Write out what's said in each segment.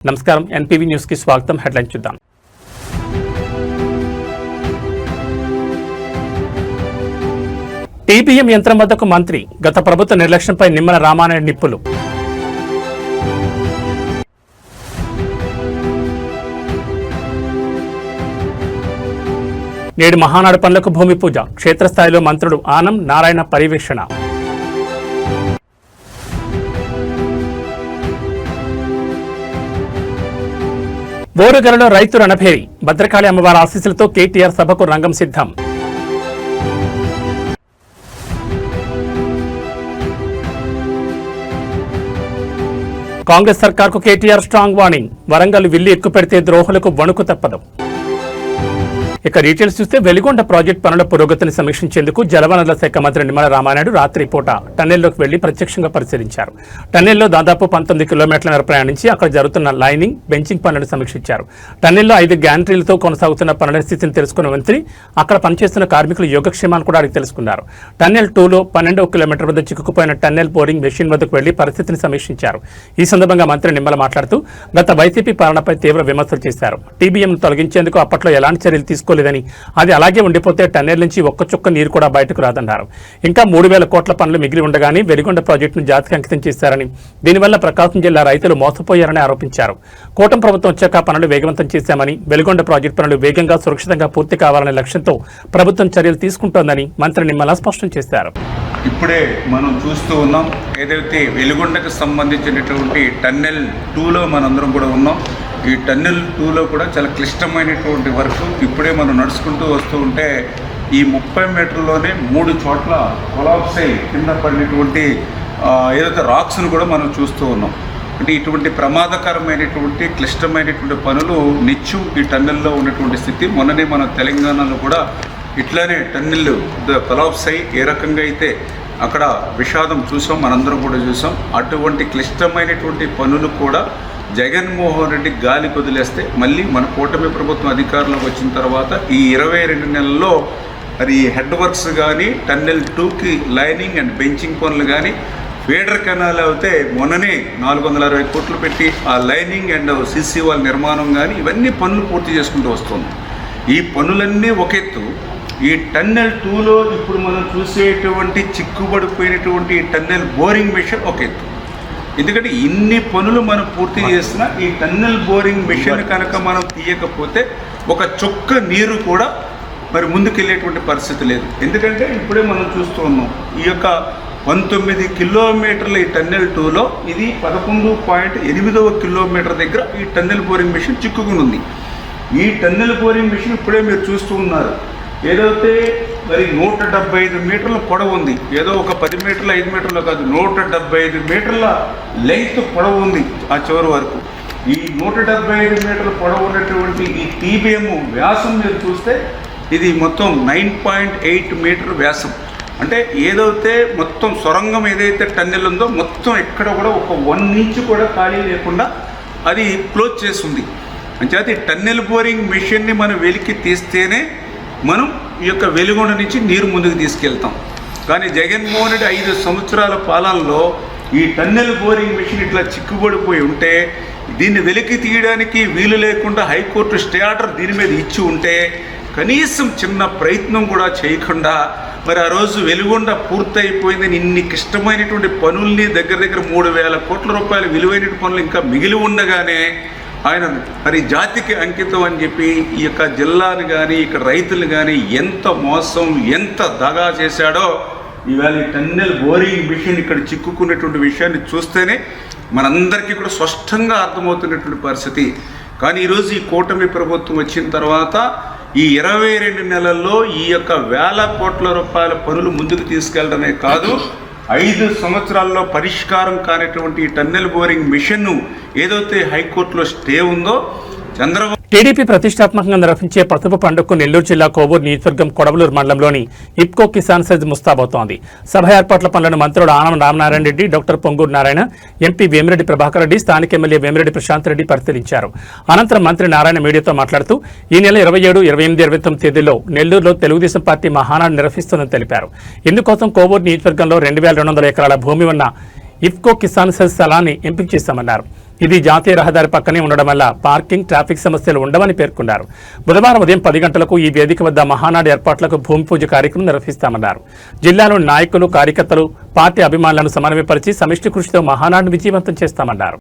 నమస్కారం NPV news కి స్వాగతం. హెడ్లైన్ చూద్దాం. టీబీఎం యంత్రం వద్దకు మంత్రి, గత ప్రభుత్వ నిర్లక్ష్యంపై నిమ్మల రామానాయుడు నిప్పులు. నేడు మహానాడు పనులకు భూమి పూజ, క్షేత్రస్థాయిలో మంత్రులు ఆనం నారాయణ పర్యవేక్షణ. బోరుగలలో రైతు రణభేరి, భద్రకాళి అమ్మవారి ఆశీస్సులతో కేటీఆర్ సభకు రంగం సిద్ధం. కాంగ్రెస్ సర్కార్కు కేటీఆర్ స్ట్రాంగ్ వార్నింగ్, వరంగల్ విల్లు ఎక్కుపెడితే ద్రోహులకు వణుకు తప్పదు. ఇక డీటెయిల్స్ చూస్తే వెలిగొండ ప్రాజెక్టు పనుల పురోగతిని సమీక్షించేందుకు జలవనరుల శాఖ మంత్రి నిమ్మల రామానాయుడు రాత్రి పూట టన్నెల్లోకి వెళ్లి ప్రత్యక్షంగా పరిశీలించారు. టన్నెల్లో దాదాపు 19 కిలోమీటర్ల మేర ప్రయాణించి అక్కడ జరుగుతున్న లైనింగ్, బెంచింగ్ పనులను సమీక్షించారు. టన్నెల్లో 5 గ్యాంట్రీలతో కొనసాగుతున్న పనుల స్థితిని తెలుసుకున్న మంత్రి అక్కడ పనిచేస్తున్న కార్మికుల యోగక్షేమాన్ని కూడా అడిగి తెలుసుకున్నారు. టన్నెల్ 2లో 12వ కిలోమీటర్ వద్ద చిక్కుకుపోయిన టన్నెల్ బోరింగ్ మెషిన్ వద్దకు వెళ్లి పరిస్థితిని సమీక్షించారు. ఈ సందర్భంగా మంత్రి నిమ్మల మాట్లాడుతూ గత వైసీపీ పాలనపై తీవ్ర విమర్శలు చేశారు. టీబీఎంను తొలగించేందుకు అప్పట్లో ఎలాంటి చర్యలు తీసుకోలేదని, అది అలాగే ఉండిపోతే టన్నెల్ నుంచి ఒక్క చుక్క నీరు కూడా బయటకు రాదన్నారు. ఇంకా 3,000 కోట్ల పనులు మిగిలి ఉండగానే వెలిగొండ ప్రాజెక్టును జాతికి అంకితం చేశారని, దీనివల్ల ప్రకాశం జిల్లా రైతులు మోసపోయారని ఆరోపించారు. కూటమి ప్రభుత్వం వచ్చాక పనులు వేగవంతం చేశామని, వెలిగొండ ప్రాజెక్టు పనులు వేగంగా సురక్షితంగా పూర్తి కావాలనే లక్ష్యంతో ప్రభుత్వం చర్యలు తీసుకుంటోందని మంత్రి నిమ్మల స్పష్టం చేశారు. ఇప్పుడే మనం చూస్తూ ఉన్నాం, ఏదైతే వెలిగొండకు సంబంధించినటువంటి టన్నెల్ 2లో మనందరం కూడా ఉన్నాం. ఈ టన్నెల్ 2లో కూడా చాలా క్లిష్టమైనటువంటి వర్క్ ఇప్పుడే మనం నడుచుకుంటూ వస్తూ ఉంటే ఈ 30 మీటర్లోనే 3 చోట్ల కొలాప్స్ అయి కింద పడినటువంటి ఏదైతే రాక్స్ను కూడా మనం చూస్తూ ఉన్నాం. అంటే ఇటువంటి ప్రమాదకరమైనటువంటి క్లిష్టమైనటువంటి పనులు నిత్యం ఈ టన్నెల్లో ఉన్నటువంటి స్థితి. మొన్ననే మన తెలంగాణలో కూడా ఇట్లానే టన్నెల్ కొలాప్స్ అయి ఏ రకంగా అయితే అక్కడ విషాదం చూసాం, మనందరం కూడా చూసాం. అటువంటి క్లిష్టమైనటువంటి పనులు కూడా జగన్మోహన్ రెడ్డి గాలి వదిలేస్తే మళ్ళీ మన కూటమి ప్రభుత్వం అధికారంలోకి వచ్చిన తర్వాత ఈ 22 నెలల్లో మరి హెడ్ వర్క్స్ కానీ, టన్నెల్ 2కి లైనింగ్ అండ్ బెంచింగ్ పనులు కానీ, ఫీడర్ కెనాల్ అయితే మొన్ననే 460 కోట్లు పెట్టి ఆ లైనింగ్ అండ్ సీసీ వాల్ నిర్మాణం కానీ ఇవన్నీ పనులు పూర్తి చేసుకుంటూ వస్తుంది. ఈ పనులన్నీ ఒక ఎత్తు. ఈ టన్నెల్ 2లో ఇప్పుడు మనం చూసేటువంటి చిక్కుబడిపోయినటువంటి ఈ టన్నెల్ బోరింగ్ మెషిన్ ఒక ఎత్తు. ఎందుకంటే ఇన్ని పనులు మనం పూర్తి చేస్తున్నా ఈ టన్నెల్ బోరింగ్ మెషిన్ కనుక మనం తీయకపోతే ఒక చుక్క నీరు కూడా మరి ముందుకెళ్ళేటువంటి పరిస్థితి లేదు. ఎందుకంటే ఇప్పుడే మనం చూస్తూ ఉన్నాం, ఈ యొక్క 19 కిలోమీటర్ల ఈ టన్నెల్ 2లో ఇది 11.8వ కిలోమీటర్ దగ్గర ఈ టన్నెల్ బోరింగ్ మెషిన్ చిక్కుకుని ఉంది. ఈ టన్నెల్ బోరింగ్ మెషిన్ ఇప్పుడే మీరు చూస్తూ ఉన్నారు. ఏదైతే మరి 175 మీటర్ల పొడవు ఉంది, ఏదో ఒక 10 మీటర్ల 5 మీటర్లు కాదు, 175 మీటర్ల లెంగ్త్ పొడవు ఉంది ఆ చివరి వరకు. ఈ 175 మీటర్ల పొడవు ఉన్నటువంటి ఈ టీబీఎం వ్యాసం మీరు చూస్తే ఇది మొత్తం 9.8 మీటర్ వ్యాసం. అంటే ఏదైతే మొత్తం సొరంగం ఏదైతే టన్నెల్ ఉందో మొత్తం ఎక్కడ కూడా ఒక 1 ఇంచ్ కూడా ఖాళీ లేకుండా అది క్లోజ్ చేస్తుంది. అంచేత ఈ టన్నెల్ బోరింగ్ మెషిన్ని మనం వెలికి తీస్తేనే మనం ఈ యొక్క వెలిగొండ నుంచి నీరు ముందుకు తీసుకెళ్తాం. కానీ జగన్మోహన్ రెడ్డి 5 సంవత్సరాల పాలనలో ఈ టన్నెల్ బోరింగ్ మెషిన్ ఇట్లా చిక్కుబడిపోయి ఉంటే, దీన్ని వెలికి తీయడానికి వీలు లేకుండా హైకోర్టు స్టే ఆర్డర్ దీని మీద ఇచ్చి ఉంటే, కనీసం చిన్న ప్రయత్నం కూడా చేయకుండా మరి ఆ రోజు వెలిగొండ పూర్తయిపోయిందని ఇన్ని కష్టమైనటువంటి పనుల్ని దగ్గర 3,000 కోట్ల రూపాయల విలువైన పనులు ఇంకా మిగిలి ఉండగానే ఆయన మరి జాతికి అంకితం అని చెప్పి ఈ యొక్క జిల్లాను కానీ ఇక్కడ రైతులు కానీ ఎంత మోసం ఎంత దగా చేశాడో ఇవాళ ఈ టన్నెల్ బోరింగ్ మిషన్ ఇక్కడ చిక్కుకున్నటువంటి విషయాన్ని చూస్తేనే మనందరికీ కూడా స్పష్టంగా అర్థమవుతున్నటువంటి పరిస్థితి. కానీ ఈరోజు ఈ కూటమి ప్రభుత్వం వచ్చిన తర్వాత ఈ 22 నెలల్లో ఈ యొక్క 1,000 కోట్ల రూపాయల పనులు ముందుకు తీసుకెళ్లడమే కాదు, 5 సంవత్సరాల్లో పరిష్కారం కానిటువంటి టన్నెల్ బోరింగ్ మిషన్ను ఏదైతే హైకోర్టులో స్టే ఉందో చంద్రబాబు టీడీపీ ప్రతిష్టాత్మకంగా నిర్వహించే పసుపు పండుగకు నెల్లూరు జిల్లా కోవూరు నియోజకవర్గం కొడవలూరు మండలంలోని ఇప్కో కిసాన్ సైజ్ ముస్తాబవుతోంది. సభ ఏర్పాట్ల పనులను మంత్రులు ఆనం రామనారాయణ రెడ్డి, డాక్టర్ పొంగూరు నారాయణ, ఎంపీ వేమిరెడ్డి ప్రభాకర్ రెడ్డి, స్థానిక ఎమ్మెల్యే వేమిరెడ్డి ప్రశాంత్ రెడ్డి పరిశీలించారు. అనంతరం మంత్రి నారాయణ మీడియాతో మాట్లాడుతూ ఈ నెల 27, 28, 29 తేదీల్లో నెల్లూరులో తెలుగుదేశం పార్టీ మహానాడు నిర్వహిస్తుందని తెలిపారు. ఇందుకోసం కోవూరు నియోజకవర్గంలో 2,200 ఎకరాల భూమి ఉన్న ఇఫ్కో కిసాన్ సెల్ స్థలాన్ని ఎంపిక చేశామన్నారు. ఇది జాతీయ రహదారి పక్కనే ఉండడం వల్ల పార్కింగ్, ట్రాఫిక్ సమస్యలు ఉండవని పేర్కొన్నారు. బుధవారం ఉదయం 10 గంటలకు ఈ వేదిక వద్ద మహానాడు ఏర్పాట్లకు భూమి పూజ కార్యక్రమం నిర్వహిస్తామన్నారు. జిల్లాలోని నాయకులు, కార్యకర్తలు, పార్టీ అభిమానులను సమన్వయపరిచి సమిష్టి కృషితో మహానాడును విజయవంతం చేస్తామన్నారు.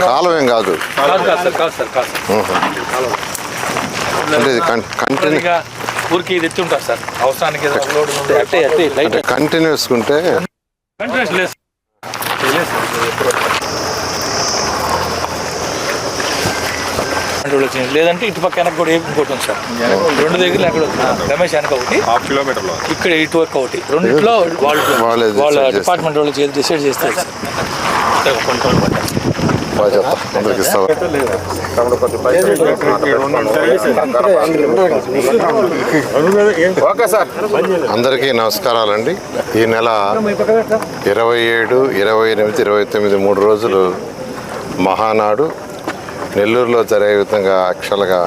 కాలం ఏం కాదు, ఊరికి ఇది ఎత్తి ఉంటారు సార్. అవసరానికి కంటిన్యూస్ ఉంటే లేదంటే ఇటు పక్క వెనక కూడా ఇంకోటి ఉంది సార్. 2 దగ్గర అక్కడ రమేష్ వెనక ఒకటి, 1/2 కిలోమీటర్లో ఇక్కడ ఇటు వరకు ఒకటి. రెండిట్లో వాళ్ళ డిపార్ట్మెంట్ వాళ్ళు డిసైడ్ చేస్తారు సార్. కొంచెం అందరికీ నమస్కారాలండి. ఈ నెల 27, 28, 29 3 రోజులు మహానాడు నెల్లూరులో జరిగే విధంగా యాక్చువల్గా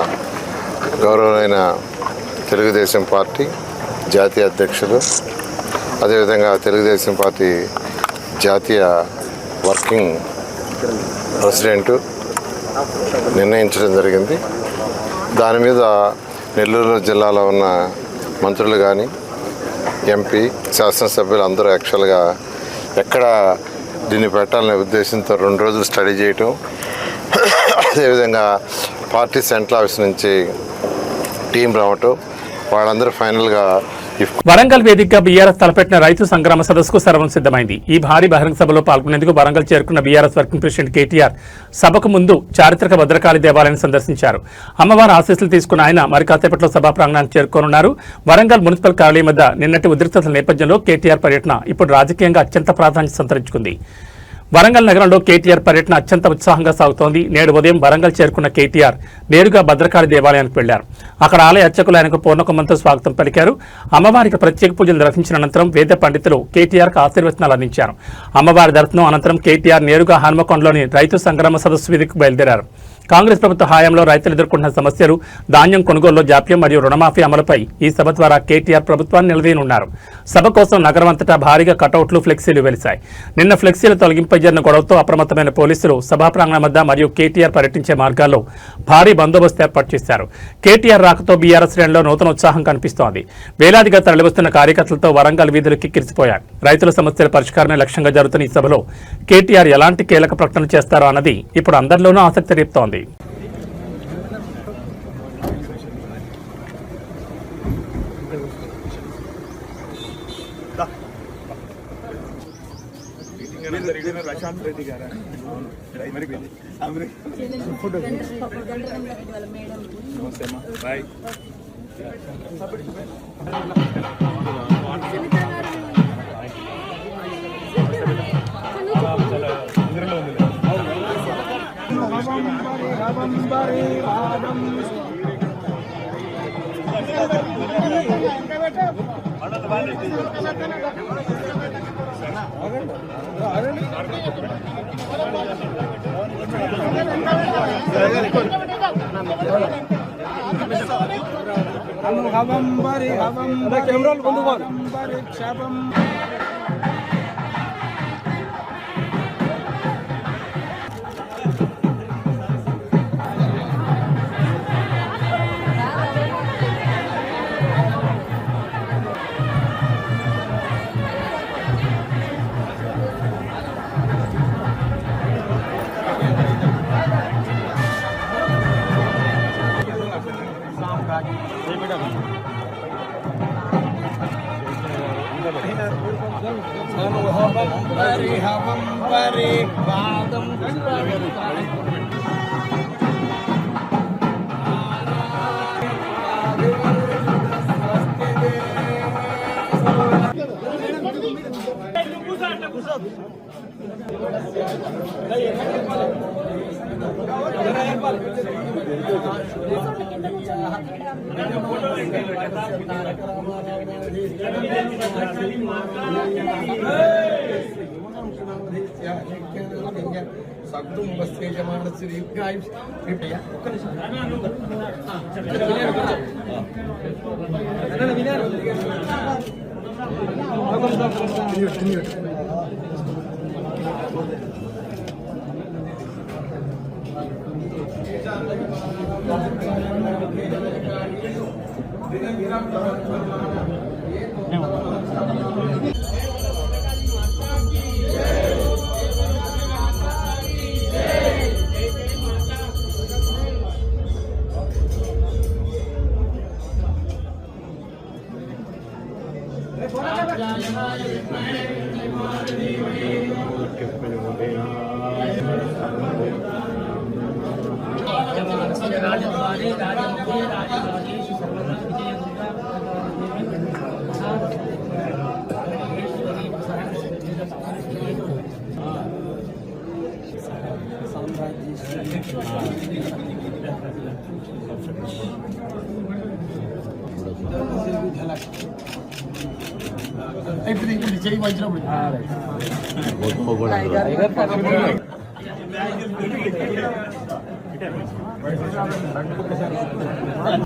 గౌరవమైన తెలుగుదేశం పార్టీ జాతీయ అధ్యక్షులు, అదేవిధంగా తెలుగుదేశం పార్టీ జాతీయ వర్కింగ్ ప్రెసిడెంట్ నిర్ణయించడం జరిగింది. దాని మీద నెల్లూరు జిల్లాలో ఉన్న మంత్రులు కానీ, ఎంపీ, శాసనసభ్యులు అందరూ యాక్చువల్గా ఎక్కడ దీన్ని పెట్టాలనే ఉద్దేశంతో 2 రోజులు స్టడీ చేయటం, అదేవిధంగా పార్టీ సెంట్రల్ ఆఫీస్ నుంచి టీం రావటం, వాళ్ళందరూ ఫైనల్గా వరంగల్ వేదికగా బీఆర్ఎస్ తలపెట్టిన రైతు సంగ్రామ సదస్సుకు సర్వం సిద్ధమైంది. ఈ భారీ బహిరంగ సభలో పాల్గొనేందుకు వరంగల్ చేరుకున్న బీఆర్ఎస్ వర్కింగ్ ప్రెసిడెంట్ కేటీఆర్ సభకు ముందు చారిత్రక భద్రకాళి దేవాలయాన్ని సందర్శించారు. అమ్మవారి ఆశీస్సులు తీసుకున్న ఆయన మరి కాసేపట్లో సభా ప్రాంగణానికి చేరుకోనున్నారు. వరంగల్ మున్సిపల్ కార్యాలయం వద్ద నిన్నటి ఉద్రిక్తతల నేపథ్యంలో కేటీఆర్ పర్యటన ఇప్పుడు రాజకీయంగా అత్యంత ప్రాధాన్యత సంతరించుకుంది. వరంగల్ నగరంలో కేటీఆర్ పర్యటన అత్యంత ఉత్సాహంగా సాగుతోంది. నేడు ఉదయం వరంగల్ చేరుకున్న కేటీఆర్ నేరుగా భద్రకాళి దేవాలయానికి వెళ్లారు. అక్కడ ఆలయ అర్చకులు ఆయనకు పూర్ణకుంభంతో స్వాగతం పలికారు. అమ్మవారికి ప్రత్యేక పూజలు నిర్వహించిన అనంతరం వేద పండితులు కేటీఆర్కు ఆశీర్వచనాలు అందించారు. అమ్మవారి దర్శనం అనంతరం కేటీఆర్ నేరుగా హన్మకొండలోని రైతు సంగ్రామ సదస్సు వేదికకు బయలుదేరారు. కాంగ్రెస్ ప్రభుత్వ హయాంలో రైతులు ఎదుర్కొంటున్న సమస్యలు, ధాన్యం కొనుగోలులో జాప్యం మరియు రుణమాఫీ అమలుపై ఈ సభ ద్వారా కేటీఆర్ ప్రభుత్వాన్ని నిలదీయనున్నారు. సభ కోసం నగరం అంతటా భారీగా కటౌట్లు, ఫ్లెక్సీలు వెలిశాయి. నిన్న ఫ్లెక్సీల తొలగింపై జరిగిన గొడవతో అప్రమత్తమైన పోలీసులు సభా ప్రాంగణం వద్ద మరియు కేటీఆర్ పర్యటించే మార్గాల్లో భారీ బందోబస్తు ఏర్పాటు చేశారు. కేటీఆర్ రాకతో బీఆర్ఎస్ శ్రేణిలో నూతన ఉత్సాహం కనిపిస్తోంది. వేలాదిగా తరలివస్తున్న కార్యకర్తలతో వరంగల్ వీధులు కిక్కిరిసిపోయాయి. రైతుల సమస్యల పరిష్కారమే లక్ష్యంగా జరుగుతున్న ఈ సభలో కేటీఆర్ ఎలాంటి కీలక ప్రకటనలు చేస్తారో అన్నది ఇప్పుడు అందరిలోనూ ఆసక్తి రేపుతోంది.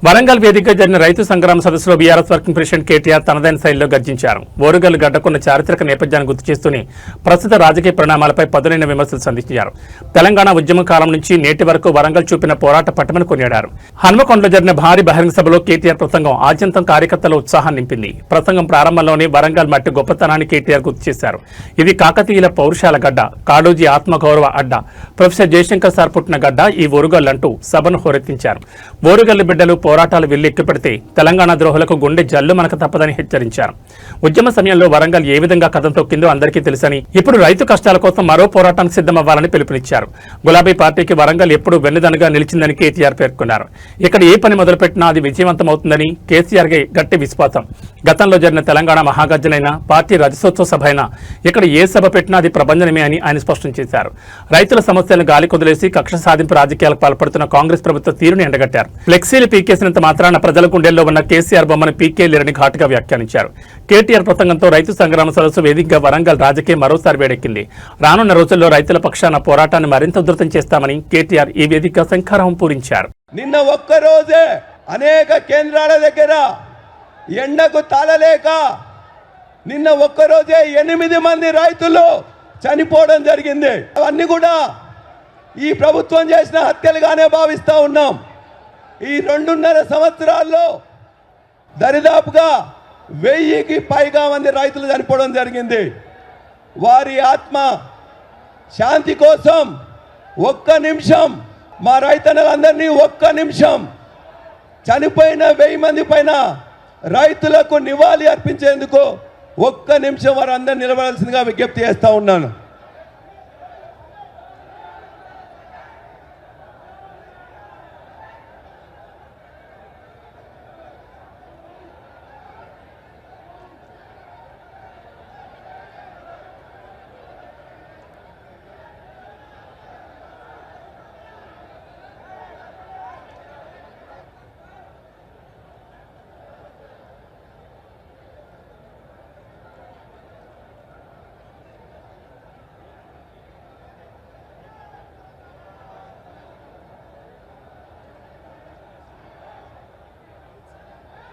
వరంగల్ వేదికగా జరిగిన రైతు సంగ్రామ సదస్సులో బీఆర్ఎస్ వర్కింగ్ ప్రెసిడెంట్ కేటీఆర్ తనదైన శైలిలో గర్జించారు. ఓరుగల్లు గడ్డకున్న చారిత్రక నేపథ్యాన్ని గుర్తు చేస్తూనే ప్రస్తుత రాజకీయ పరిణామాలపై పదునైన విమర్శలు సంధించారు. తెలంగాణ ఉద్యమ కాలం నుంచి నేటి వరకు వరంగల్ చూపిన పోరాట పట్టమని కొనియాడారు. హన్మకొండలో జరిగిన భారీ బహిరంగ సభలో కేటీఆర్ ప్రసంగం ఆద్యంతం కార్యకర్తల ఉత్సాహాన్ని నింపింది. ప్రసంగం ప్రారంభంలోనే వరంగల్ మట్టి గొప్పతనాన్ని కేటీఆర్ గుర్తు చేశారు. ఇది కాకతీయుల పౌరుషాల గడ్డ, కాళోజీ ఆత్మగౌరవ అడ్డ, ప్రొఫెసర్ జయశంకర్ సార్ పుట్టిన గడ్డ ఈ ఓరుగల్లంటూ సభను హోరెత్తించారు. ఓరుగల్లు బిడ్డలు పోరాటాలు వెల్లెక్కిపెడితే తెలంగాణ ద్రోహులకు గుండె జల్లు మనకు తప్పదని హెచ్చరించారు. ఉద్యమ సమయంలో వరంగల్ ఏ విధంగా కథం తొక్కిందో అందరికీ తెలుసని, ఇప్పుడు రైతు కష్టాల కోసం మరో పోరాటానికి సిద్ధమవ్వాలని పిలుపునిచ్చారు. గులాబీ పార్టీకి వరంగల్ ఎప్పుడూ వెన్నుదన్నుగా నిలిచిందని కేటీఆర్ పేర్కొన్నారు. ఇక్కడ ఏ పని మొదలుపెట్టినా అది విజయవంతమవుతుందని కేసీఆర్ గట్టి విశ్వాసం. గతంలో జరిగిన తెలంగాణ మహాగర్జనైనా, పార్టీ రజతోత్సవ సభ అయినా ఇక్కడ ఏ సభ పెట్టినా అది ప్రభంజనమే అని ఆయన స్పష్టం చేశారు. రైతుల సమస్యలను గాలి కొదిలేసి కక్ష సాధింపు రాజకీయాలకు పాల్పడుతున్న కాంగ్రెస్ ప్రభుత్వ తీరుని ఎండగట్టారు. ఫ్లెక్సీలు పీకేసినంత మాత్రాన ప్రజల గుండెల్లో ఉన్న కేసీఆర్ బొమ్మను పీకేలేరని ఘాటుగా వ్యాఖ్యానించారు. కేటీఆర్ ప్రసంగంతో రైతు సంగ్రామ సదస్సు వేదికగా వరంగల్ రాజకీయం మరోసారి వేడెక్కింది. రానున్న రోజుల్లో రైతుల పక్షాన పోరాటాన్ని మరింత ఉధృతం చేస్తామని కేటీఆర్ ఈ వేదికగా శంఖారావం పూరించారు. నిన్న ఒక్కరోజే అనేక కేంద్రాల దగ్గర ఎండకు తాళలేక నిన్న ఒక్కరోజే 8 మంది రైతులు చనిపోవడం జరిగింది. అవన్నీ కూడా ఈ ప్రభుత్వం చేసిన హత్యలుగానే భావిస్తూ ఉన్నాం. ఈ 2.5 సంవత్సరాల్లో దరిదాపుగా 1000కి పైగా మంది రైతులు చనిపోవడం జరిగింది. వారి ఆత్మ శాంతి కోసం ఒక్క నిమిషం మా రైతన్నలందరినీ ఒక్క నిమిషం చనిపోయిన 1000 మంది పైన రైతులకు నివాళి అర్పించేందుకు ఒక్క నిమిషం వారందరూ నిలబడాల్సిందిగా విజ్ఞప్తి చేస్తూ ఉన్నాను.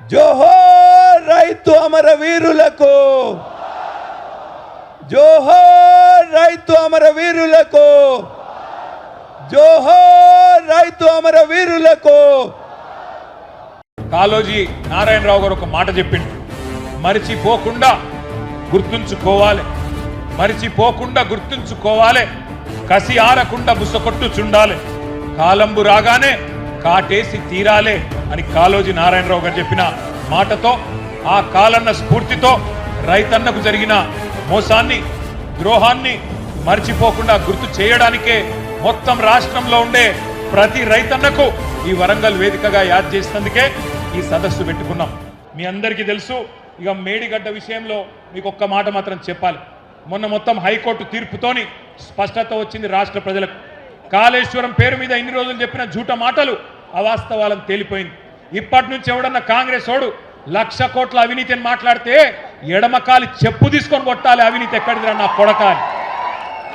జోహర్ రైతు అమరవీరులకు, జోహర్ రైతు అమరవీరులకు, జోహర్ రైతు అమరవీరులకు. కాళోజీ నారాయణరావు గారు ఒక మాట చెప్పిండు, మరిచిపోకుండా గుర్తుంచుకోవాలి, మరిచిపోకుండా గుర్తుంచుకోవాలి, కసి ఆరకుండా బుసకొట్టు చుండాలి, కాలంబు రాగానే కాటేసి తీరాలే అని కాళోజీ నారాయణరావు గారు చెప్పిన మాటతో, ఆ కాలన్న స్ఫూర్తితో రైతన్నకు జరిగిన మోసాన్ని, ద్రోహాన్ని మర్చిపోకుండా గుర్తు చేయడానికే మొత్తం రాష్ట్రంలో ఉండే ప్రతి రైతన్నకు ఈ వరంగల్ వేదికగా యాద్ చేసినందుకే ఈ సదస్సు పెట్టుకున్నాం. మీ అందరికీ తెలుసు, ఇక మేడిగడ్డ విషయంలో మీకు ఒక్క మాట మాత్రం చెప్పాలి. మొన్న మొత్తం హైకోర్టు తీర్పుతోని స్పష్టత వచ్చింది రాష్ట్ర ప్రజలకు. కాళేశ్వరం పేరు మీద ఇన్ని రోజులు చెప్పిన జూట మాటలు అవాస్తవాలను తేలిపోయింది. ఇప్పటి నుంచి ఎవడన్నా కాంగ్రెస్ ఓడు 1,00,000 కోట్ల అవినీతి అని మాట్లాడితే ఎడమకాలి చెప్పు తీసుకొని కొట్టాలి, అవినీతి ఎక్కడిదిరా నా కొడకాలి.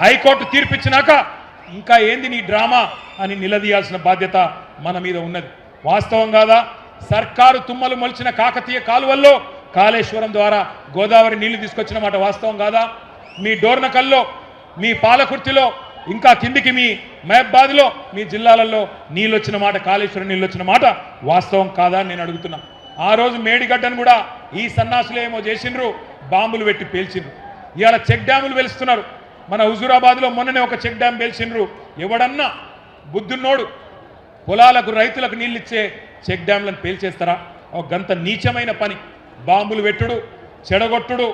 హైకోర్టు తీర్పిచ్చినాక ఇంకా ఏంది నీ డ్రామా అని నిలదీయాల్సిన బాధ్యత మన మీద ఉన్నది. వాస్తవం కాదా? సర్కారు తుమ్మలు మొలిచిన కాకతీయ కాలువల్లో కాళేశ్వరం ద్వారా గోదావరి నీళ్లు తీసుకొచ్చిన మాట వాస్తవం కాదా? మీ డోర్నకల్లో, మీ పాలకుర్తిలో, ఇంకా కిందికి మీ మహబాద్లో, మీ జిల్లాలలో నీళ్ళు వచ్చిన మాట, కాళేశ్వరం నీళ్ళు వచ్చిన మాట వాస్తవం కాదా అని నేను అడుగుతున్నా. ఆ రోజు మేడిగడ్డను కూడా ఈ సన్నాసులు ఏమో చేసిండ్రు, బాంబులు పెట్టి పేల్చిండ్రు. ఇవాళ చెక్ డ్యాములు వెలుస్తున్నారు. మన హుజూరాబాద్లో మొన్ననే ఒక చెక్ డ్యామ్ పేల్చిండ్రు. ఎవడన్నా బుద్ధున్నోడు పొలాలకు రైతులకు నీళ్ళు ఇచ్చే చెక్ డ్యామ్లను పేల్చేస్తారా? ఒక గంత నీచమైన పని. బాంబులు పెట్టుడు, చెడగొట్టుడు,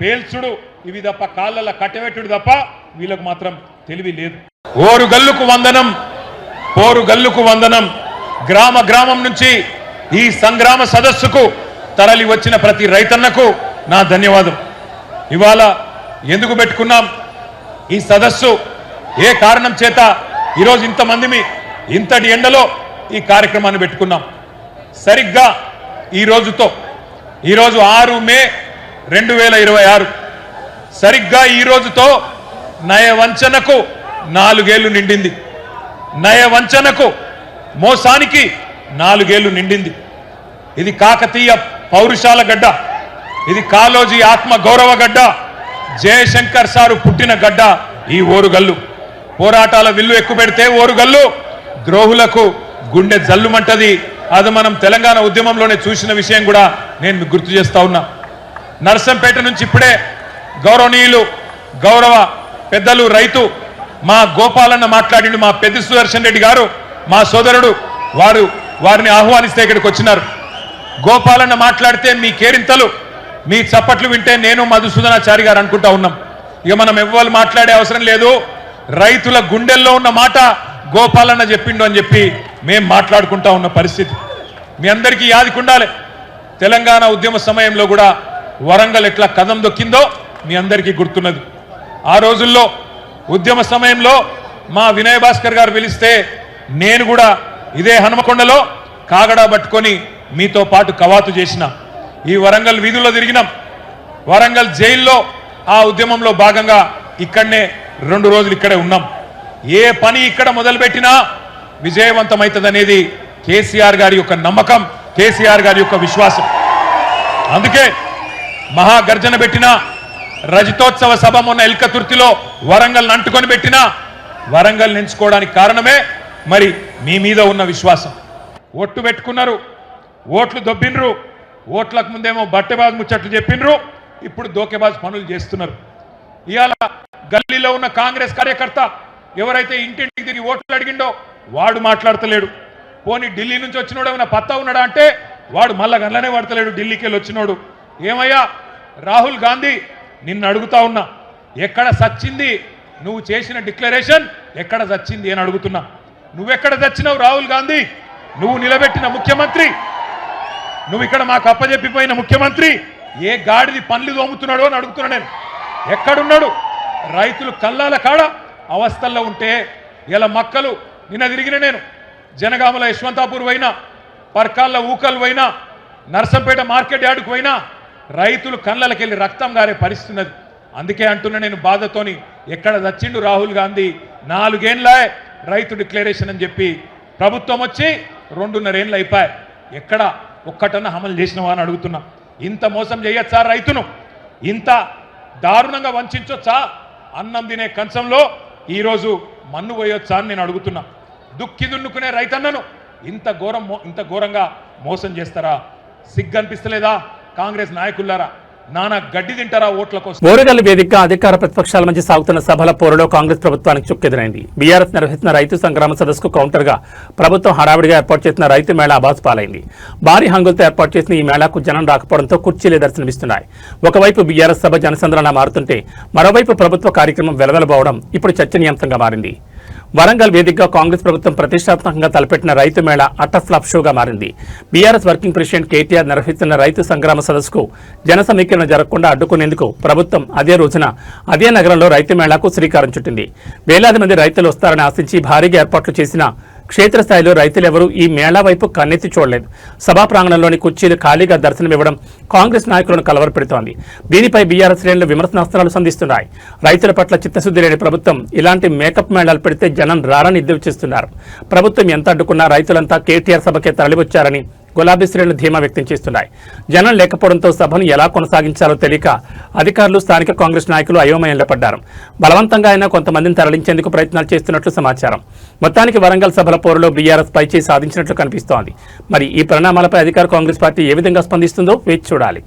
పేల్చుడు, ఇవి తప్ప కాళ్ళ కట్టెపెట్టుడు తప్ప వీళ్ళకు మాత్రం తెలివి లేదు. ఓరు గల్లుకు వందనం, పోరు గల్లుకు వందనం. గ్రామ గ్రామం నుంచి ఈ సంగ్రామ సదస్సుకు తరలి వచ్చిన ప్రతి రైతన్నకు నా ధన్యవాదం. ఇవాళ ఎందుకు పెట్టుకున్నాం ఈ సదస్సు? ఏ కారణం చేత ఈరోజు ఇంతమంది ఇంతటి ఎండలో ఈ కార్యక్రమాన్ని పెట్టుకున్నాం? సరిగ్గా ఈరోజు 6 మే 2026, సరిగ్గా ఈ రోజుతో నయవంచనకు 4 ఏళ్లు నిండింది. నయవంచనకు, మోసానికి 4 ఏళ్లు నిండింది. ఇది కాకతీయ పౌరుషాల గడ్డ, ఇది కాళోజీ ఆత్మ గౌరవ గడ్డ, జయశంకర్ సారు పుట్టిన గడ్డ ఈ ఓరుగల్లు. పోరాటాల విల్లు ఎక్కువ పెడితే ఓరుగల్లు ద్రోహులకు గుండె జల్లుమంటది. అది మనం తెలంగాణ ఉద్యమంలోనే చూసిన విషయం కూడా నేను మీకు గుర్తు చేస్తా ఉన్నా. నర్సంపేట నుంచి ఇప్పుడే గౌరవనీయులు, గౌరవ పెద్దలు, రైతు మా గోపాలన్న మాట్లాడిండు. మా పెద్ద సుదర్శన్ రెడ్డి గారు మా సోదరుడు వారిని ఆహ్వానిస్తే ఇక్కడికి వచ్చినారు. గోపాలన్న మాట్లాడితే మీ కేరింతలు, మీ చప్పట్లు వింటే నేను మధుసూదనాచారి గారు అనుకుంటా ఉన్నాం. ఇక మనం ఎవ్వరు మాట్లాడే అవసరం లేదు. రైతుల గుండెల్లో ఉన్న మాట గోపాలన్న చెప్పిండు అని చెప్పి మేము మాట్లాడుకుంటా ఉన్న పరిస్థితి మీ అందరికీ యాదికుండాలి. తెలంగాణ ఉద్యమ సమయంలో కూడా వరంగల్ ఎట్లా కదం దొక్కిందో మీ అందరికీ గుర్తున్నది. ఆ రోజుల్లో ఉద్యమ సమయంలో మా వినయ్ భాస్కర్ గారు పిలిస్తే నేను కూడా ఇదే హనుమకొండలో కాగడా పట్టుకొని మీతో పాటు కవాతు చేసిన. ఈ వరంగల్ వీధుల్లో తిరిగినాం. వరంగల్ జైల్లో ఆ ఉద్యమంలో భాగంగా ఇక్కడనే 2 రోజులు ఇక్కడే ఉన్నాం. ఏ పని ఇక్కడ మొదలుపెట్టినా విజయవంతమవుతుందనేది కేసీఆర్ గారి యొక్క నమ్మకం, కేసీఆర్ గారి యొక్క విశ్వాసం. అందుకే మహాగర్జన పెట్టిన రజతోత్సవ సభ మొన్న ఎల్కతుర్తిలో వరంగల్ అంటుకొని పెట్టినా వరంగల్ ఎంచుకోవడానికి కారణమే మరి మీ మీద ఉన్న విశ్వాసం. ఓట్లు పెట్టుకున్నారు, ఓట్లు దొబ్బినరు, ఓట్లకు ముందేమో బట్టెబాజు ముచ్చట్లు చెప్పినరు, ఇప్పుడు దోకెబాజు పనులు చేస్తున్నారు. ఇవాళ గల్లీలో ఉన్న కాంగ్రెస్ కార్యకర్త ఎవరైతే ఇంటింటికి తిరిగి ఓట్లు అడిగిండో వాడు మాట్లాడతలేడు. పోనీ ఢిల్లీ నుంచి వచ్చినోడు ఏమైనా పత్తా ఉన్నాడా అంటే వాడు మళ్ళా గల్లనే పడతలేడు. ఢిల్లీకి వెళ్ళి వచ్చినోడు ఏమయ్యా రాహుల్ గాంధీ, నిన్ను అడుగుతా ఉన్నా, ఎక్కడ సచ్చింది నువ్వు చేసిన డిక్లరేషన్, ఎక్కడ సచ్చింది అని అడుగుతున్నా. నువ్వెక్కడ చచ్చినావు రాహుల్ గాంధీ? నువ్వు నిలబెట్టిన ముఖ్యమంత్రి, నువ్వు ఇక్కడ మాకు అప్పచెప్పిపోయిన ముఖ్యమంత్రి ఏ గాడిది పనులు దోముతున్నాడో అని అడుగుతున్నా నేను. ఎక్కడున్నాడు? రైతులు కల్లాల కాడ అవస్థల్లో ఉంటే ఇలా మక్కలు నిన్న తిరిగిన నేను జనగామల యశ్వంతాపూర్ పోయినా, పర్కాళ్ళ ఊకలు పోయినా, నర్సంపేట మార్కెట్ యార్డుకు పోయినా రైతులు కళ్ళకెళ్ళి రక్తం గారే పరిస్థితున్నది. అందుకే అంటున్నా నేను బాధతోని, ఎక్కడ చచ్చిండు రాహుల్ గాంధీ? 4 ఏళ్ళే రైతు డిక్లరేషన్ అని చెప్పి ప్రభుత్వం వచ్చి 2.5 ఏళ్ళు అయిపోయాయి. ఎక్కడ ఒక్కటన్నా అమలు చేసినవా అని అడుగుతున్నా. ఇంత మోసం చేయొచ్చా రైతును? ఇంత దారుణంగా వంచొచ్చా? అన్నం తినే కంచంలో ఈరోజు మన్ను పోయొచ్చా అని నేను అడుగుతున్నా. దుక్కి దున్నుకునే రైతన్నను ఇంత ఘోరంగా మోసం చేస్తారా? సిగ్గు అనిపిస్తలేదా కాంగ్రెస్ నాయకులారా? నానా గడ్డి తింటారా ఓట్ల కోసం? ఓరగల్లు వేదికగా అధికార ప్రతిపక్షాల మధ్య సాగుతున్న సభల పోరులో కాంగ్రెస్ ప్రభుత్వానికి చుక్కెదురైంది. బీఆర్ఎస్ నిర్వహిస్తున్న రైతు సంగ్రామ సదస్సుకు కౌంటర్ గా ప్రభుత్వం హడావిడిగా ఏర్పాటు చేసిన రైతు మేళా అబాసు పాలైంది. భారీ హంగులతో ఏర్పాటు చేసిన ఈ మేళాకు జనం రాకపోవడంతో కుర్చీలే దర్శనమిస్తున్నాయి. ఒకవైపు బీఆర్ఎస్ సభ జనసంద్రంలా మారుతుంటే మరోవైపు ప్రభుత్వ కార్యక్రమం వెలవెలబోవడం ఇప్పుడు చర్చనీయాంశంగా మారింది. వరంగల్ వేదికగా కాంగ్రెస్ ప్రభుత్వం ప్రతిష్టాత్మకంగా తలపెట్టిన రైతు మేళా అటర్ ఫ్లాప్ షోగా మారింది. బీఆర్ఎస్ వర్కింగ్ ప్రెసిడెంట్ కేటీఆర్ నిర్వహిస్తున్న రైతు సంగ్రామ సదస్సుకు జన సమీకరణ జరగకుండా అడ్డుకునేందుకు ప్రభుత్వం అదే రోజున అదే నగరంలో రైతు మేళాకు శ్రీకారం చుట్టింది. వేలాది మంది రైతులు వస్తారని ఆశించి భారీగా ఏర్పాట్లు చేసిన క్షేత్రస్థాయిలో రైతులెవరూ ఈ మేళా వైపు కన్నెత్తి చూడలేదు. సభా ప్రాంగణంలోని కుర్చీలు ఖాళీగా దర్శనమివ్వడం కాంగ్రెస్ నాయకులను కలవరపెడుతోంది. దీనిపై బీఆర్ఎస్ శ్రేణులు విమర్శనాస్త్రాలు సంధిస్తున్నాయి. రైతుల పట్ల చిత్తశుద్ధి లేని ప్రభుత్వం ఇలాంటి మేకప్ మేళాలు పెడితే జనం రారని ఎద్దేవా చేస్తున్నారు. ప్రభుత్వం ఎంత అడ్డుకున్నా రైతులంతా కేటీఆర్ సభకే తరలివచ్చారని గులాబీ శ్రేణులు ధీమా వ్యక్తం చేస్తున్నాయి. జనం లేకపోవడంతో సభను ఎలా కొనసాగించాలో తెలియక అధికారులు, స్థానిక కాంగ్రెస్ నాయకులు అయోమయంలో పడ్డారు. బలవంతంగా అయినా కొంతమందిని తరలించేందుకు ప్రయత్నాలు చేస్తున్నట్లు సమాచారం. మొత్తానికి వరంగల్ సభల పోరులో బీఆర్ఎస్ పైచేయి సాధించినట్లు కనిపిస్తోంది. మరి ఈ పరిణామాలపై అధికార కాంగ్రెస్ పార్టీ ఏ విధంగా స్పందిస్తుందో వేచి చూడాలి.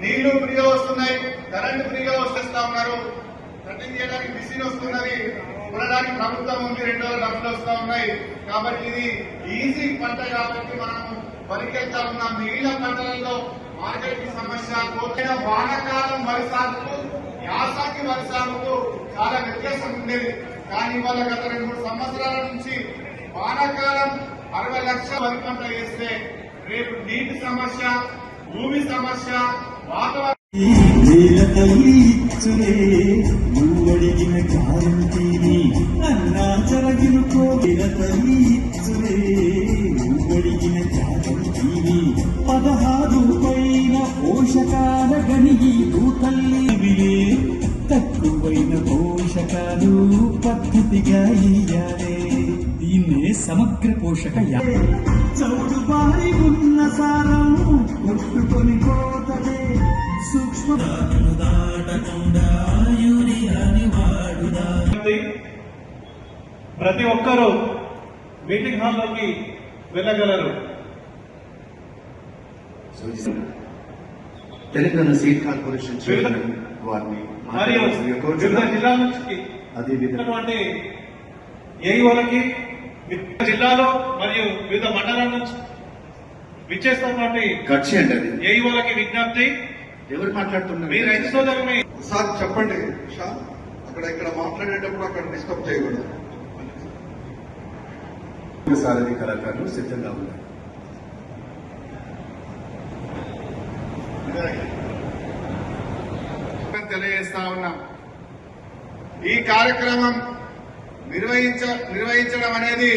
నీళ్లు ఫ్రీగా వస్తున్నాయి, కరెంటు ఫ్రీగా వస్తేస్తా ఉన్నారు, కటింగ్ చేయడానికి మిషన్ వస్తున్నది, కొనడానికి ప్రభుత్వం ఉంది, 2 రోజులు డబ్బులు వస్తా ఉన్నాయి. కాబట్టి ఇది ఈజీ పంట కాబట్టి మనం వరికెళ్తా ఉన్నాం. మిగిలిన పంటలలో మార్కెటింగ్ సమస్య, వానాకాలం వరి సాగుకు యాసంగి వరి సాగుకు చాలా వ్యత్యాసం ఉండేది. కానీ వాళ్ళ గత 2-3 సంవత్సరాల నుంచి వానాకాలం 60 లక్షల వరి పంట వేస్తే రేపు నీటి సమస్య, భూమి సమస్య, వాతావరణ పోషకాల గనిగి భూతల్లి తక్కువైన పోషకాలు పద్ధతిగా ఇయ్యాలే. దీన్నే సమగ్ర పోషక చౌడు బారి ఉన్న సారం కొట్టుకొని పోతదే. సూక్ష్మ దాటకుండా యూరియాని వాడుదా. ప్రతి ఒక్కరూ మీటింగ్ హాల్లోకి వెళ్ళగలరు. తెలంగాణ స్టేట్ కార్పొరేషన్ వారిని మరియు వివిధ జిల్లాల నుంచి ఉన్నటువంటి ఏఈఓలకి జిల్లాలో మరియు వివిధ మండలాల నుంచి విచ్చేస్తున్నటువంటి ఖర్చు అండి అది ఏఈఓలకి విజ్ఞప్తి, ఎవరు మాట్లాడుతున్నారు? మీ రైతు సోదరుని సార్ చెప్పండి అక్కడ ఇక్కడ మాట్లాడేటప్పుడు అక్కడ డిస్టర్బ్ చేయకూడదు. సారథి కళాకారులు సిద్ధంగా ఉన్నారు. తెలియజేస్తా ఉన్నాం. ఈ కార్యక్రమం నిర్వహించడం అనేది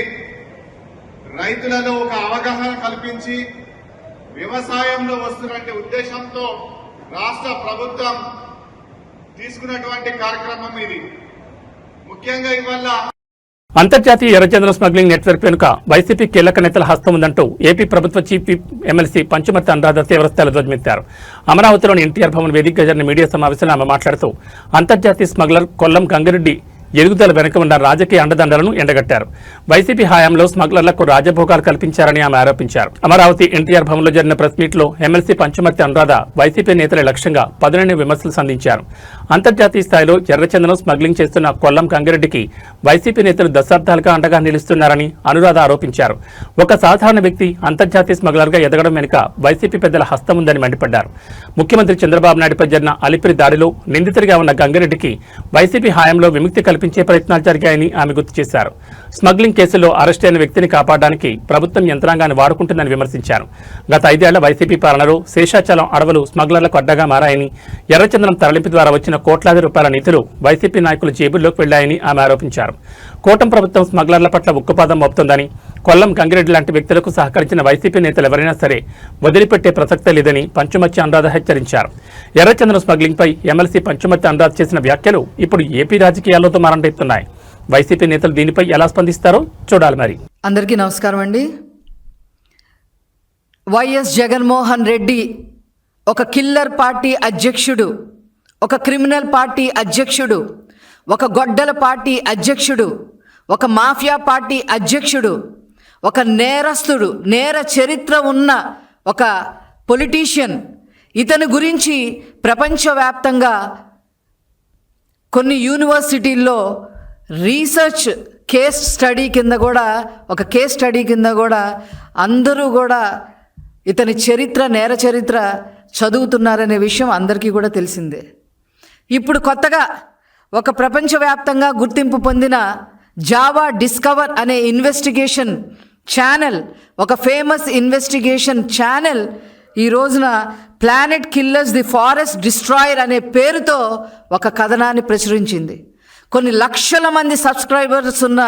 రైతులలో ఒక అవగాహన కల్పించి వ్యవసాయంలో వస్తున్నటువంటి ఉద్దేశంతో రాష్ట్ర ప్రభుత్వం తీసుకున్నటువంటి కార్యక్రమం ఇది. ముఖ్యంగా ఇవాళ అంతర్జాతీయ ఎర్రచందనం స్మగ్లింగ్ నెట్వర్క్ వెనుక వైసీపీ కీలక నేతల హస్తం ఉందంటూ ఏపీ ప్రభుత్వ chief whip MLC Panchamarthi Anuradha తీవ్రస్థాయిలో ధ్వజమెత్తారు. అమరావతిలోని ఎన్టీఆర్ భవన్ వేదికగా జరిగిన మీడియా సమావేశంలో ఆమె మాట్లాడుతూ అంతర్జాతీయ స్మగ్లర్ కొల్లం గంగిరెడ్డి ఎదుగుదల వెనుక ఉన్న రాజకీయ అండదండలను ఎండగట్టారు. వైసీపీ హయాంలో స్మగ్లర్లకు రాజభోగాలు కల్పించారని ఆమె ఆరోపించారు. అమరావతి ఎన్టీఆర్ భవన్లో జరిగిన ప్రెస్ మీట్లో ఎమ్మెల్సీ పంచమర్తి అనురాధ వైసీపీ నేతల లక్ష్యంగా పదునైన విమర్శలు సంధించారు. అంతర్జాతీయ స్థాయిలో ఎర్రచందనం స్మగ్లింగ్ చేస్తున్న కొల్లం గంగిరెడ్డికి వైసీపీ నేతలు దశాబ్దాలుగా అండగా నిలుస్తున్నారని అనురాధ ఆరోపించారు. ఒక సాధారణ వ్యక్తి అంతర్జాతీయ స్మగ్లర్గా ఎదగడం వెనుక వైసీపీ పెద్దల హస్తం ఉందని మండిపడ్డారు. ముఖ్యమంత్రి చంద్రబాబు నాయుడుపై జరిగిన అలిపిరి దాడిలో నిందితుడిగా ఉన్న గంగిరెడ్డికి వైసీపీ హయాంలో విముక్తి కల్పించే ప్రయత్నాలు జరిగాయని ఆమె గుర్తు చేశారు. స్మగ్లింగ్ కేసులో అరెస్ట్ అయిన వ్యక్తిని కాపాడడానికి ప్రభుత్వం యంత్రాంగాన్ని వాడుకుంటుందని విమర్శించారు. గత 5 ఏళ్ల వైసీపీ పాలనలో శేషాచలం అడవులు స్మగ్లర్లకు అడ్డగా మారాయని, ఎర్రచందనం తరలింపు ద్వారా వచ్చిన కోట్లాది రూపాయల నిధులు వైసీపీ నాయకుల జేబుల్లోకి వెళ్లాయని ఆమె ఆరోపించారు. కూటమి ప్రభుత్వం స్మగ్లర్ల పట్ల ఉక్కుపాదం మోపుతోందని, కొల్లం గంగిరెడ్డి లాంటి వ్యక్తులకు సహకరించిన వైసీపీ నేతలు ఎవరైనా సరే వదిలిపెట్టే ప్రసక్తే లేదని పంచమర్తి అనురాధ హెచ్చరించారు. ఎర్రచందనం స్మగ్లింగ్పై ఎమ్మెల్సీ పంచమర్తి అనురాధ చేసిన వ్యాఖ్యలు ఇప్పుడు ఏపీ రాజకీయాలతో మారండిస్తున్నాయి. వైసీపీ నేతలు దీనిపై ఎలా స్పందిస్తారో చూడాలి. మరి అందరికీ నమస్కారం అండి. వైఎస్ జగన్మోహన్ రెడ్డి ఒక కిల్లర్ పార్టీ అధ్యక్షుడు, ఒక క్రిమినల్ పార్టీ అధ్యక్షుడు, ఒక గొడ్డల పార్టీ అధ్యక్షుడు, ఒక మాఫియా పార్టీ అధ్యక్షుడు, ఒక నేరస్తుడు, నేర చరిత్ర ఉన్న ఒక పొలిటీషియన్. ఇతని గురించి ప్రపంచవ్యాప్తంగా కొన్ని యూనివర్సిటీల్లో రీసెర్చ్ కేస్ స్టడీ కింద కూడా అందరూ కూడా ఇతని చరిత్ర, నేర చరిత్ర చదువుతున్నారనే విషయం అందరికీ కూడా తెలిసిందే. ఇప్పుడు కొత్తగా ఒక ప్రపంచవ్యాప్తంగా గుర్తింపు పొందిన జావా డిస్కవర్ అనే ఇన్వెస్టిగేషన్ ఛానల్, ఒక ఫేమస్ ఇన్వెస్టిగేషన్ ఛానల్ ఈ రోజున planet killers the forest destroyer అనే పేరుతో ఒక కథనాన్ని ప్రచురించింది. కొన్ని లక్షల మంది సబ్స్క్రైబర్స్ ఉన్న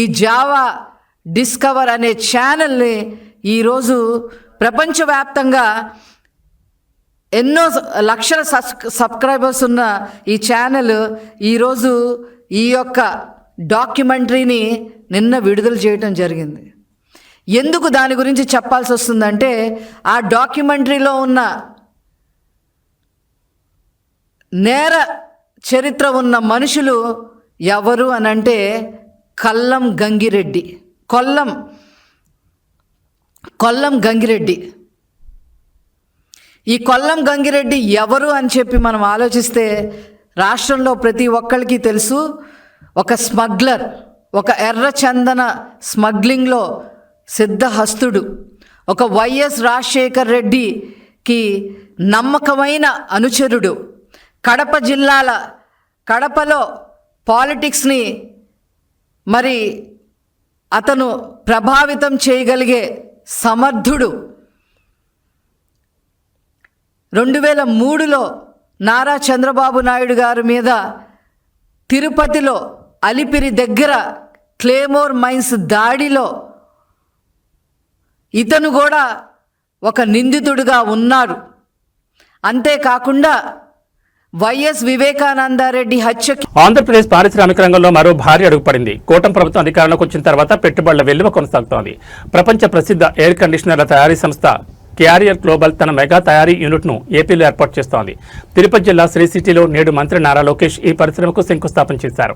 ఈ జావా డిస్కవర్ అనే ఛానల్ని ఈరోజు ప్రపంచవ్యాప్తంగా ఎన్నో లక్షల సబ్స్క్రైబర్స్ ఉన్న ఈ ఛానల్ ఈరోజు ఈ యొక్క డాక్యుమెంటరీని నిన్న విడుదల చేయటం జరిగింది. ఎందుకు దాని గురించి చెప్పాల్సి వస్తుందంటే, ఆ డాక్యుమెంటరీలో ఉన్న నేర చరిత్ర ఉన్న మనుషులు ఎవరు అనంటే కొల్లం గంగిరెడ్డి. ఈ కొల్లం గంగిరెడ్డి ఎవరు అని చెప్పి మనం ఆలోచిస్తే రాష్ట్రంలో ప్రతి ఒక్కరికి తెలుసు. ఒక స్మగ్లర్, ఒక ఎర్రచందన స్మగ్లింగ్లో సిద్ధహస్తుడు, ఒక వైఎస్ రాజశేఖర్ రెడ్డికి నమ్మకమైన అనుచరుడు, కడపలో పాలిటిక్స్ని మరి అతను ప్రభావితం చేయగలిగే సమర్థుడు. 2003లో నారా చంద్రబాబు నాయుడు గారి మీద తిరుపతిలో అలిపిరి దగ్గర క్లేమోర్ మైన్స్ దాడిలో ఇతను కూడా ఒక నిందితుడిగా ఉన్నాడు. అంతేకాకుండా వైఎస్ వివేకానందరెడ్డి హత్యకి ఆంధ్రప్రదేశ్ పారిశ్రామిక రంగంలో మరో భారీ అడుగుపడింది. కూటమి ప్రభుత్వం అధికారంలోకి వచ్చిన తర్వాత పెట్టుబడుల వెల్లువ కొనసాగుతోంది. ప్రపంచ ప్రసిద్ధ ఎయిర్ కండిషనర్ల తయారీ సంస్థ క్యారియర్ గ్లోబల్ తన మెగా తయారీ యూనిట్ను ఏపీలో ఏర్పాటు చేస్తోంది. తిరుపతి జిల్లా శ్రీ సిటీలో నేడు మంత్రి నారా లోకేష్ ఈ పరిశ్రమకు శంకుస్థాపన చేశారు.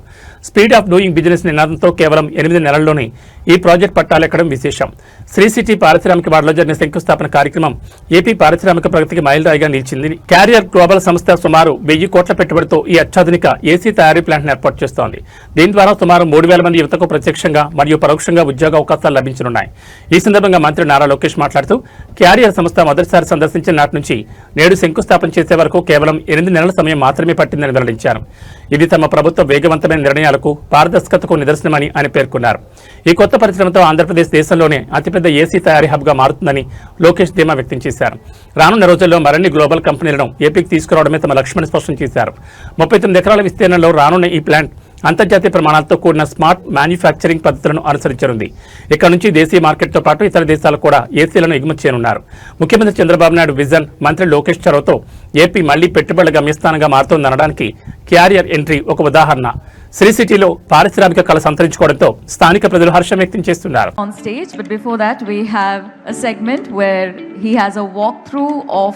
స్పీడ్ ఆఫ్ డూయింగ్ బిజినెస్ నినాదంతో కేవలం 8 నెలల్లోనే ఈ ప్రాజెక్ట్ పట్టాలెక్కడం విశేషం. శ్రీ సిటీ పారిశ్రామిక వాడలో జరిగిన శంకుస్థాపన కార్యక్రమం ఏపీ పారిశ్రామిక ప్రగతికి మైలురాయిగా నిలిచింది. క్యారియర్ గ్లోబల్ సంస్థ సుమారు 1000 కోట్ల పెట్టుబడితో ఈ అత్యాధునిక ఏసీ తయారీ ప్లాంట్ను ఏర్పాటు చేస్తోంది. దీని ద్వారా సుమారు 3000 మంది యువతకు ప్రత్యక్షంగా మరియు పరోక్షంగా ఉద్యోగ అవకాశాలు లభించనున్నాయి. ఈ సందర్భంగా మంత్రి నారా లోకేష్ మాట్లాడుతూ క్యారియర్ సంస్థ మొదటిసారి సందర్శించిన నాటి నుంచి నేడు శంకుస్థాపన చేసే వరకు కేవలం 8 నెలల సమయం మాత్రమే పట్టిందని వెల్లడించారు. ఇది తమ ప్రభుత్వ వేగవంతమైన నిర్ణయాలకు పారదర్శకతకు నిదర్శనమని ఆయన పేర్కొన్నారు. ఈ కొత్త పరిశ్రమతో ఆంధ్రప్రదేశ్ దేశంలోనే అతిపెద్ద ఏసీ తయారీ హబ్గా మారుతుందని లోకేష్ ధీమా వ్యక్తం చేశారు. రానున్న రోజుల్లో మరిన్ని గ్లోబల్ కంపెనీలను ఏపీకి తీసుకురావడమే తమ లక్ష్యమని స్పష్టం చేశారు. 39 ఎకరాల విస్తీర్ణంలో రానున్న ఈ ప్లాంట్ అంతర్జాతీయ ప్రమాణాలతో కూడిన స్మార్ట్ మ్యానుఫ్యాక్చరింగ్ పద్ధతులను అనుసరించనుంది. ఇక్కడ నుంచి దేశీయ మార్కెట్తో పాటు ఇతర దేశాలకు కూడా ఏసీలను ఎగుమతి చేయనున్నారు. ముఖ్యమంత్రి చంద్రబాబు నాయుడు విజన్, మంత్రి లోకేష్ చొరవతో ఏపీ మళ్లీ పెట్టుబడుల గమ్యస్థానంగా మారుతోందనడానికి క్యారియర్ ఎంట్రీ ఒక ఉదాహరణ. శ్రీ సిటీలో పారిశ్రామిక కళ సంతరించుకోవడంతో స్థానిక ప్రజలు హర్షం వ్యక్తం చేస్తున్నారు. On stage, but before that we have a segment where he has a walkthrough of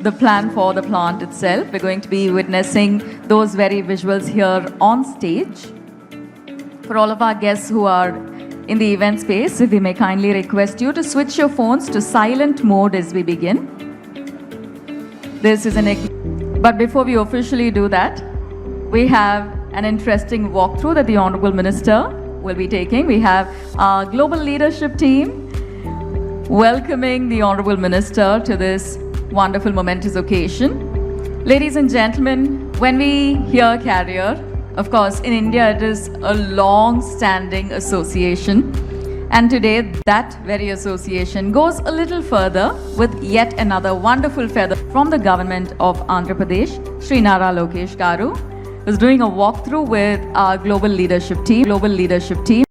the plan for the plant itself. We're going to be witnessing those very visuals here on stage. For all of our guests who are in the event space, if we may kindly request you to switch your phones to silent mode as we begin. This is but before we officially do that, we have an interesting walkthrough that the Honorable Minister will be taking. We have our global leadership team welcoming the Honorable Minister to this wonderful momentous occasion. Ladies and gentlemen, when we hear Carrier, of course in India it is a long-standing association, and today that very association goes a little further with yet another wonderful feather from the government of Andhra Pradesh. Shri Nara Lokesh Garu is doing a walkthrough with our global leadership team.